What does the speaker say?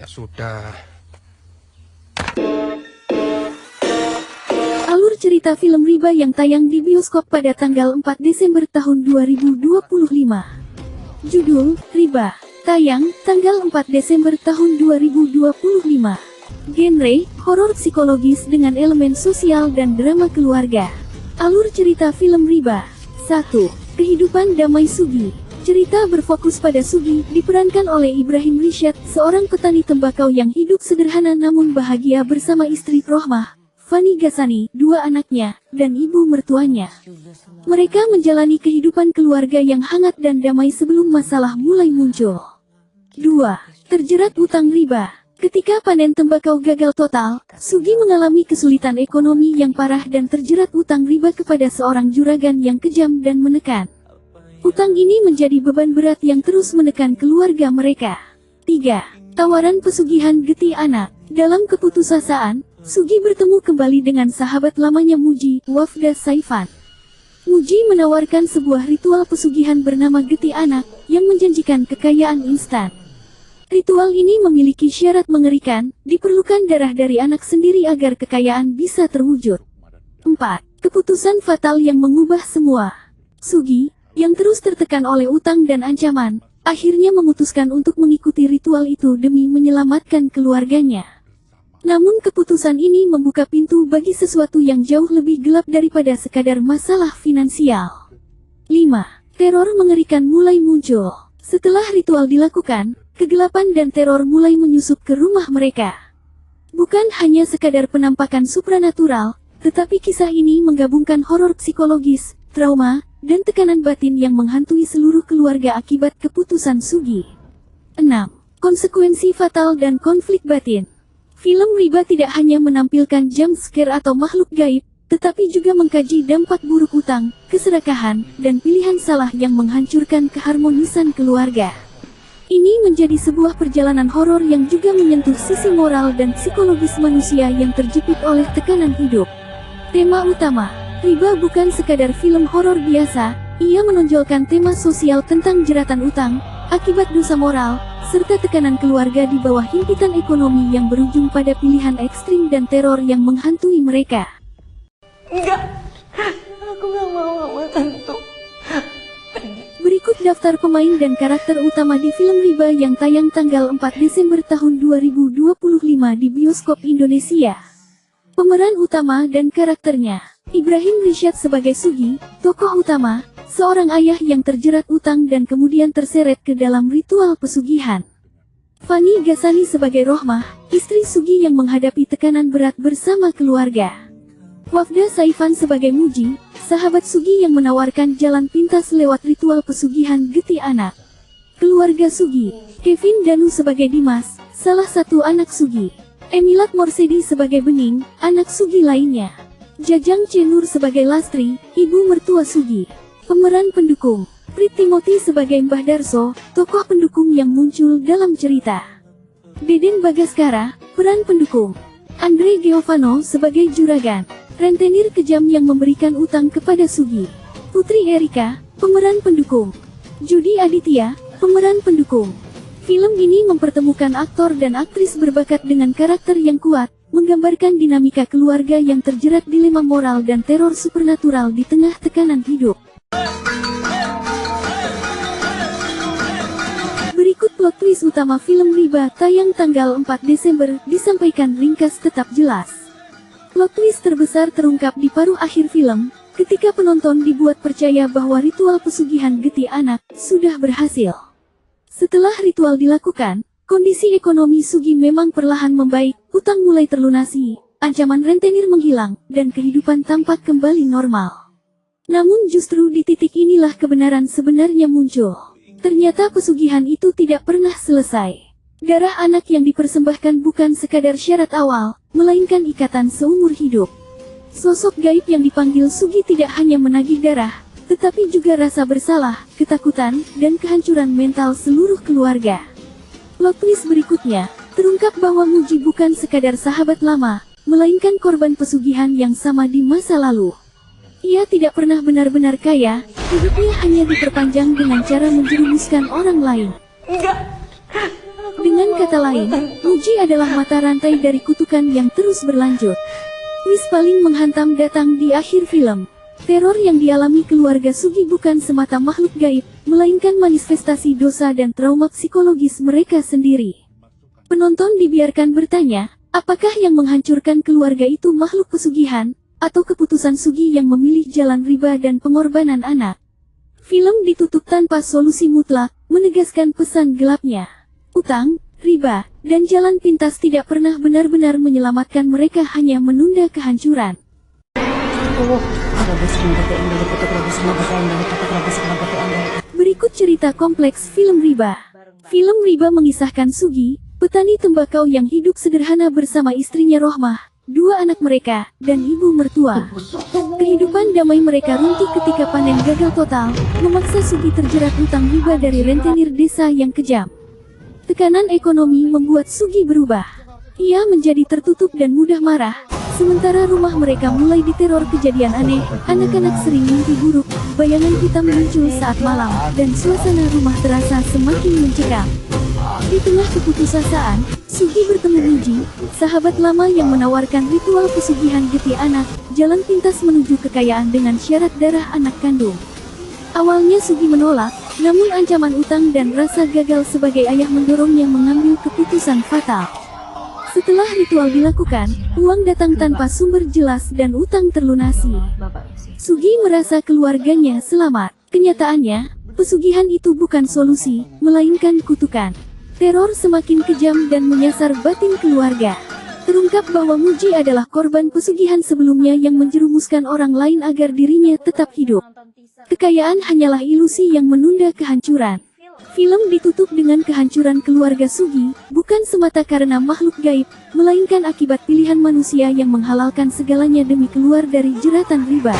Ya sudah. Alur cerita film Riba yang tayang di bioskop pada tanggal 4 Desember tahun 2025. Judul, Riba. Tayang, tanggal 4 Desember tahun 2025. Genre, horor psikologis dengan elemen sosial dan drama keluarga. Alur cerita film Riba. 1. Kehidupan damai Sugi. Cerita berfokus pada Sugi, diperankan oleh Ibrahim Rishad, seorang petani tembakau yang hidup sederhana namun bahagia bersama istri Rohmah, Fani Ghasani, dua anaknya, dan ibu mertuanya. Mereka menjalani kehidupan keluarga yang hangat dan damai sebelum masalah mulai muncul. 2. Terjerat utang riba. Ketika panen tembakau gagal total, Sugi mengalami kesulitan ekonomi yang parah dan terjerat utang riba kepada seorang juragan yang kejam dan menekan. Utang ini menjadi beban berat yang terus menekan keluarga mereka. 3. Tawaran pesugihan Geti Anak. Dalam keputusasaan, Sugi bertemu kembali dengan sahabat lamanya Muji, Wafda Saifan. Muji menawarkan sebuah ritual pesugihan bernama Geti Anak, yang menjanjikan kekayaan instan. Ritual ini memiliki syarat mengerikan, diperlukan darah dari anak sendiri agar kekayaan bisa terwujud. 4. Keputusan fatal yang mengubah semua. Sugi, yang terus tertekan oleh utang dan ancaman, akhirnya memutuskan untuk mengikuti ritual itu demi menyelamatkan keluarganya. Namun keputusan ini membuka pintu bagi sesuatu yang jauh lebih gelap daripada sekadar masalah finansial. 5. Teror mengerikan mulai muncul. Setelah ritual dilakukan, kegelapan dan teror mulai menyusup ke rumah mereka. Bukan hanya sekadar penampakan supranatural, tetapi kisah ini menggabungkan horor psikologis, trauma, dan tekanan batin yang menghantui seluruh keluarga akibat keputusan Sugi. 6. Konsekuensi fatal dan konflik batin. Film Riba tidak hanya menampilkan jump scare atau makhluk gaib, tetapi juga mengkaji dampak buruk utang, keserakahan, dan pilihan salah yang menghancurkan keharmonisan keluarga. Ini menjadi sebuah perjalanan horor yang juga menyentuh sisi moral dan psikologis manusia yang terjepit oleh tekanan hidup. Tema utama. Riba bukan sekadar film horor biasa, ia menonjolkan tema sosial tentang jeratan utang, akibat dosa moral, serta tekanan keluarga di bawah himpitan ekonomi yang berujung pada pilihan ekstrim dan teror yang menghantui mereka. Enggak, aku gak mau sama Tentu. Berikut daftar pemain dan karakter utama di film Riba yang tayang tanggal 4 Desember tahun 2025 di bioskop Indonesia. Pemeran utama dan karakternya. Ibrahim Rishad sebagai Sugi, tokoh utama, seorang ayah yang terjerat utang dan kemudian terseret ke dalam ritual pesugihan. Fani Ghasani sebagai Rohmah, istri Sugi yang menghadapi tekanan berat bersama keluarga. Wafda Saifan sebagai Muji, sahabat Sugi yang menawarkan jalan pintas lewat ritual pesugihan Geti Anak. Keluarga Sugi, Kevin Danu sebagai Dimas, salah satu anak Sugi. Emilat Morsedi sebagai Bening, anak Sugi lainnya. Jajang Cenur sebagai Lastri, ibu mertua Sugi. Pemeran pendukung, Prit Timothy sebagai Mbah Darso, tokoh pendukung yang muncul dalam cerita. Deden Bagaskara, peran pendukung. Andre Giovanno sebagai Juragan, rentenir kejam yang memberikan utang kepada Sugi. Putri Erika, pemeran pendukung. Judi Aditya, pemeran pendukung. Film ini mempertemukan aktor dan aktris berbakat dengan karakter yang kuat, menggambarkan dinamika keluarga yang terjerat dilema moral dan teror supernatural di tengah tekanan hidup. Berikut plot twist utama film Riba tayang tanggal 4 Desember, disampaikan ringkas tetap jelas. Plot twist terbesar terungkap di paruh akhir film, ketika penonton dibuat percaya bahwa ritual pesugihan Geti Anak sudah berhasil. Setelah ritual dilakukan, kondisi ekonomi Sugi memang perlahan membaik, utang mulai terlunasi, ancaman rentenir menghilang, dan kehidupan tampak kembali normal. Namun justru di titik inilah kebenaran sebenarnya muncul. Ternyata pesugihan itu tidak pernah selesai. Darah anak yang dipersembahkan bukan sekadar syarat awal, melainkan ikatan seumur hidup. Sosok gaib yang dipanggil Sugi tidak hanya menagih darah, tetapi juga rasa bersalah, ketakutan, dan kehancuran mental seluruh keluarga. Plot twist berikutnya, terungkap bahwa Muji bukan sekadar sahabat lama, melainkan korban pesugihan yang sama di masa lalu. Ia tidak pernah benar-benar kaya, hidupnya hanya diperpanjang dengan cara menjerumuskan orang lain. Enggak, aku Dengan kata lain, Muji adalah mata rantai dari kutukan yang terus berlanjut. Twist paling menghantam datang di akhir film. Teror yang dialami keluarga Sugi bukan semata makhluk gaib, melainkan manifestasi dosa dan trauma psikologis mereka sendiri. Penonton dibiarkan bertanya, apakah yang menghancurkan keluarga itu makhluk pesugihan, atau keputusan Sugi yang memilih jalan riba dan pengorbanan anak? Film ditutup tanpa solusi mutlak, menegaskan pesan gelapnya. Utang, riba, dan jalan pintas tidak pernah benar-benar menyelamatkan mereka, hanya menunda kehancuran. Berikut cerita kompleks film Riba. Film Riba mengisahkan Sugi, petani tembakau yang hidup sederhana bersama istrinya Rohmah, dua anak mereka, dan ibu mertua. Kehidupan damai mereka runtuh ketika panen gagal total, memaksa Sugi terjerat utang riba dari rentenir desa yang kejam. Tekanan ekonomi membuat Sugi berubah. Ia menjadi tertutup dan mudah marah. Sementara rumah mereka mulai diteror kejadian aneh, anak-anak sering mimpi buruk, bayangan hitam muncul saat malam, dan suasana rumah terasa semakin mencekam. Di tengah keputusasaan, Sugi bertemu Muji, sahabat lama yang menawarkan ritual pesugihan getih anak, jalan pintas menuju kekayaan dengan syarat darah anak kandung. Awalnya Sugi menolak, namun ancaman utang dan rasa gagal sebagai ayah mendorongnya mengambil keputusan fatal. Setelah ritual dilakukan, uang datang tanpa sumber jelas dan utang terlunasi. Sugi merasa keluarganya selamat. Kenyataannya, pesugihan itu bukan solusi, melainkan kutukan. Teror semakin kejam dan menyasar batin keluarga. Terungkap bahwa Muji adalah korban pesugihan sebelumnya yang menjerumuskan orang lain agar dirinya tetap hidup. Kekayaan hanyalah ilusi yang menunda kehancuran. Film ditutup dengan kehancuran keluarga Sugi, bukan semata karena makhluk gaib, melainkan akibat pilihan manusia yang menghalalkan segalanya demi keluar dari jeratan riba.